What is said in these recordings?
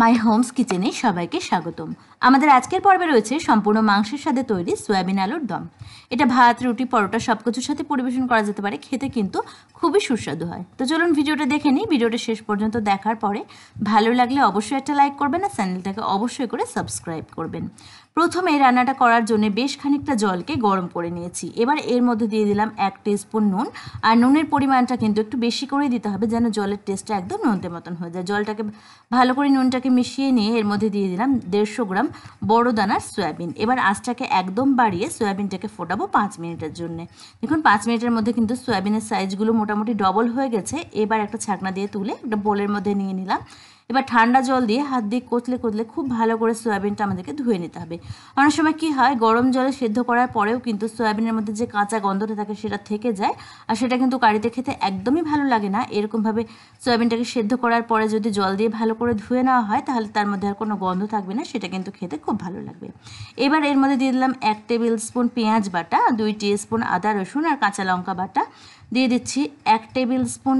মাই Holmes কিচেনে সবাইকে স্বাগতম। আমাদের আজকের পর্বে রয়েছে সম্পূর্ণ মাংসের সাথে তৈরি সয়াবিন আলুর দম। এটা ভাত, রুটি, পরোটা সব কিছুর সাথে পরিবেশন করা যেতে পারে। খেতে কিন্তু খুবই সুস্বাদু হয়। তো চলুন ভিডিওটা দেখে নিই। ভিডিওটা শেষ পর্যন্ত দেখার পরে ভালো লাগলে অবশ্যই একটা লাইক করবেন আর চ্যানেলটাকে অবশ্যই করে সাবস্ক্রাইব করবেন। প্রথমে রান্নাটা করার জন্য বেশ খানিকটা জলকে গরম করে নিয়েছি। এবার এর মধ্যে দিয়ে দিলাম 1 টিস্পুন নুন। আর নুনের পরিমাণটা কিন্তু একটু বেশি করে দিতে হবে, যেন জলের টেস্টটা একদম নোনতে মতন হয়ে যায়। জলটাকে ভালো করে নুনটাকে মিশিয়ে নিয়ে এর মধ্যে দিয়ে দিলাম 150 গ্রাম বড় দানার সয়াবিন। এবার আঁচটাকে একদম বাড়িয়ে সয়াবিনটাকে ফোটাবো 5 মিনিটের জন্য। দেখুন 5 মিনিটের মধ্যে কিন্তু সয়াবিনের সাইজগুলো মোটামুটি ডবল হয়ে গেছে। এবার একটা ছাকনা দিয়ে তুলে একটা বোলের মধ্যে নিয়ে নিলাম। এবার ঠান্ডা জল দিয়ে হাত দিয়ে কচলে কচলে খুব ভালো করে সয়াবিনটা আমাদেরকে ধুয়ে নিতে হবে। অনেক সময় কি হয়, গরম জলে সেদ্ধ করার পরেও কিন্তু সয়াবিনের মধ্যে যে কাঁচা গন্ধটা থাকে সেটা থেকে যায়, আর সেটা কিন্তু কারিতে খেতে একদমই ভালো লাগে না। এরকমভাবে সয়াবিনটাকে সেদ্ধ করার পরে যদি জল দিয়ে ভালো করে ধুয়ে নেওয়া হয় তাহলে তার মধ্যে আর কোনো গন্ধ থাকবে না, সেটা কিন্তু খেতে খুব ভালো লাগবে। এবার এর মধ্যে দিয়ে দিলাম 1 টেবিল স্পুন পেঁয়াজ বাটা, 2 টিস্পুন আদা রসুন আর কাঁচা লঙ্কা বাটা, দিয়ে দিচ্ছি 1 টেবিল স্পুন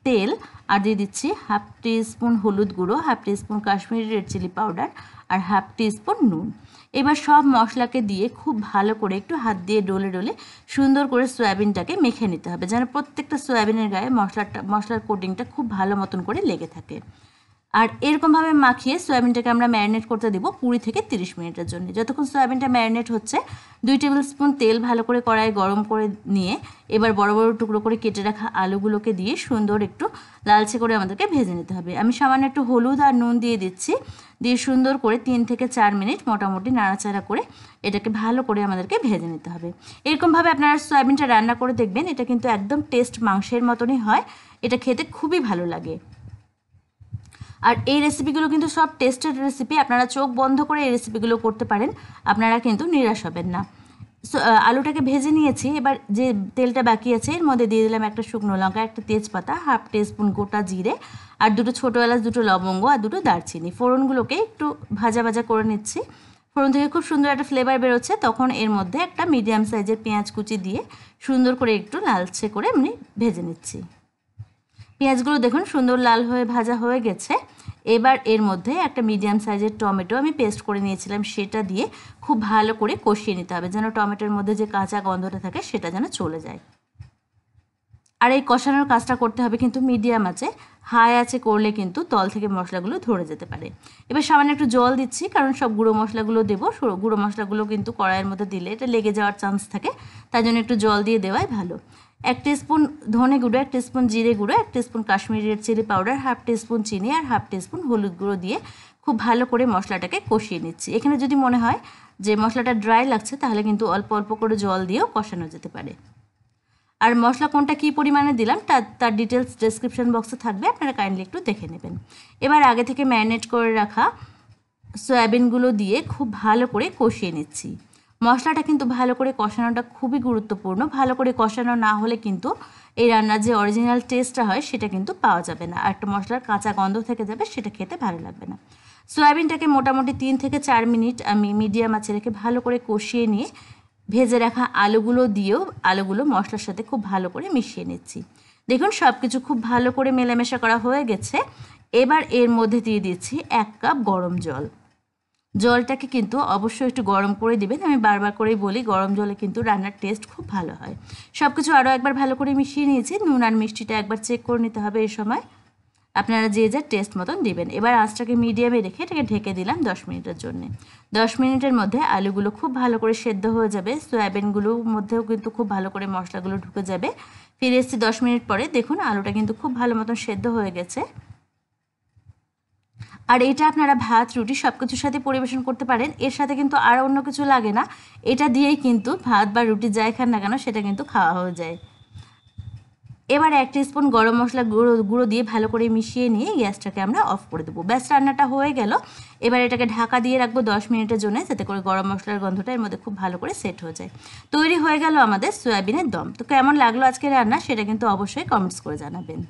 তেল, আর দিয়ে দিচ্ছি 1/2 টিস্পুন হলুদ গুঁড়ো, 1/2 teaspoon Kashmiri red chilli powder আর 1/2 টিস্পুন নুন। এবার সব মশলাকে দিয়ে খুব ভালো করে একটু হাত দিয়ে ডলে ডলে সুন্দর করে সয়াবিনটাকে মেখে নিতে হবে, যেন প্রত্যেকটা সয়াবিনের গায়ে মশলার কোটিংটা খুব ভালো মতন করে লেগে থাকে। আর এরকমভাবে মাখিয়ে সয়াবিনটাকে আমরা ম্যারিনেট করতে দেবো 20 থেকে 30 মিনিটের জন্য। যতক্ষণ সয়াবিনটা ম্যারিনেট হচ্ছে 2 টেবিল স্পুন তেল ভালো করে কড়াইয়ে গরম করে নিয়ে এবার বড় বড় টুকরো করে কেটে রাখা আলুগুলোকে দিয়ে সুন্দর একটু লালচে করে আমাদেরকে ভেজে নিতে হবে। আমি সামান্য একটু হলুদ আর নুন দিয়ে দিচ্ছি, দিয়ে সুন্দর করে 3 থেকে 4 মিনিট মোটামুটি নাড়াচাড়া করে এটাকে ভালো করে আমাদেরকে ভেজে নিতে হবে। এরকমভাবে আপনারা সয়াবিনটা রান্না করে দেখবেন, এটা কিন্তু একদম টেস্ট মাংসের মতনই হয়। এটা খেতে খুবই ভালো লাগে। আর এই রেসিপিগুলো কিন্তু সব টেস্টেড রেসিপি, আপনারা চোখ বন্ধ করে এই রেসিপিগুলো করতে পারেন, আপনারা কিন্তু নিরাশ হবেন না। আলুটাকে ভেজে নিয়েছি। এবার যে তেলটা বাকি আছে এর মধ্যে দিয়ে দিলাম একটা শুকনো লঙ্কা, একটা তেজপাতা, 1/2 টিস্পুন গোটা জিরে আর 2 ছোটো এলাচ, 2 লবঙ্গ আর 2 দারচিনি। ফোড়নগুলোকে একটু ভাজা ভাজা করে নিচ্ছি। ফোড়ন থেকে খুব সুন্দর একটা ফ্লেভার বেরোচ্ছে, তখন এর মধ্যে একটা মিডিয়াম সাইজের পেঁয়াজ কুচি দিয়ে সুন্দর করে একটু লালচে করে এমনি ভেজে নিচ্ছি। পেঁয়াজগুলো দেখুন সুন্দর লাল হয়ে ভাজা হয়ে গেছে। এবার এর মধ্যে একটা মিডিয়াম সাইজের টমেটো আমি পেস্ট করে নিয়েছিলাম, সেটা দিয়ে খুব ভালো করে কষিয়ে নিতে হবে, যেন টমেটোর মধ্যে যে কাঁচা গন্ধটা থাকে সেটা যেন চলে যায়। আর এই কষানোর কাজটা করতে হবে কিন্তু মিডিয়াম আছে, হাই আছে করলে কিন্তু তল থেকে মশলাগুলো ধরে যেতে পারে। এবার সামান্য একটু জল দিচ্ছি, কারণ সব গুঁড়ো মশলাগুলো দেবো। গুঁড়ো মশলাগুলো কিন্তু কড়াইয়ের মধ্যে দিলে এটা লেগে যাওয়ার চান্স থাকে, তাই জন্য একটু জল দিয়ে দেওয়াই ভালো। 1 টিস্পুন ধনে গুঁড়ো, 1 টিস্পুন জিরে গুঁড়ো, 1 teaspoon Kashmiri red chilli powder, 1/2 teaspoon চিনি আর 1/2 টিস্পুন হলুদ গুঁড়ো দিয়ে খুব ভালো করে মশলাটাকে কষিয়ে নিচ্ছি। এখানে যদি মনে হয় যে মশলাটা ড্রাই লাগছে তাহলে কিন্তু অল্প অল্প করে জল দিয়েও কষানো যেতে পারে। আর মশলা কোনটা কী পরিমাণে দিলাম তার ডিটেলস ডেসক্রিপশন বক্সে থাকবে, আপনারা কাইন্ডলি একটু দেখে নেবেন। এবার আগে থেকে ম্যারিনেট করে রাখা সয়াবিনগুলো দিয়ে খুব ভালো করে কষিয়ে নিচ্ছি। মশলাটা কিন্তু ভালো করে কষানোটা খুবই গুরুত্বপূর্ণ। ভালো করে কষানো না হলে কিন্তু এই রান্নার যে অরিজিনাল টেস্টটা হয় সেটা কিন্তু পাওয়া যাবে না, আর একটা মশলার কাঁচা গন্ধ থেকে যাবে, সেটা খেতে ভালো লাগবে না। সয়াবিনটাকে মোটামুটি 3 থেকে 4 মিনিট আমি মিডিয়াম আঁচে রেখে ভালো করে কষিয়ে নিয়ে ভেজে রাখা আলুগুলো দিয়েও আলুগুলো মশলার সাথে খুব ভালো করে মিশিয়ে নিচ্ছি। দেখুন সব কিছু খুব ভালো করে মেলামেশা করা হয়ে গেছে। এবার এর মধ্যে দিয়ে দিচ্ছি 1 কাপ গরম জল। জলটাকে কিন্তু অবশ্যই একটু গরম করে দিবেন। আমি বারবার করেই বলি, গরম জলে কিন্তু রান্নার টেস্ট খুব ভালো হয়। সব কিছু আরও একবার ভালো করে মিশিয়ে নিয়েছি। নুন আর মিষ্টিটা একবার চেক করে নিতে হবে এই সময়, আপনারা যে যার টেস্ট মতন দিবেন। এবার আঁচটাকে মিডিয়ামে রেখে এটাকে ঢেকে দিলাম 10 মিনিটের জন্য। 10 মিনিটের মধ্যে আলুগুলো খুব ভালো করে সেদ্ধ হয়ে যাবে, সয়াবিনগুলোর মধ্যেও কিন্তু খুব ভালো করে মশলাগুলো ঢুকে যাবে। ফিরে এসেছি 10 মিনিট পরে, দেখুন আলুটা কিন্তু খুব ভালো মতন সেদ্ধ হয়ে গেছে। আর এটা আপনারা ভাত, রুটি সব কিছুর সাথে পরিবেশন করতে পারেন। এর সাথে কিন্তু আর অন্য কিছু লাগে না, এটা দিয়েই কিন্তু ভাত বা রুটি যাই খান না কেন সেটা কিন্তু খাওয়া হয়ে যায়। এবার 1 টিস্পুন গরম মশলা গুঁড়ো দিয়ে ভালো করে মিশিয়ে নিয়ে গ্যাসটাকে আমরা অফ করে দেবো। ব্যাস, রান্নাটা হয়ে গেল। এবার এটাকে ঢাকা দিয়ে রাখবো 10 মিনিটের জন্য, যাতে করে গরম মশলার গন্ধটা এর মধ্যে খুব ভালো করে সেট হয়ে যায়। তৈরি হয়ে গেল আমাদের সয়াবিনের দম। তো কেমন লাগলো আজকের রান্না সেটা কিন্তু অবশ্যই কমেন্টস করে জানাবেন।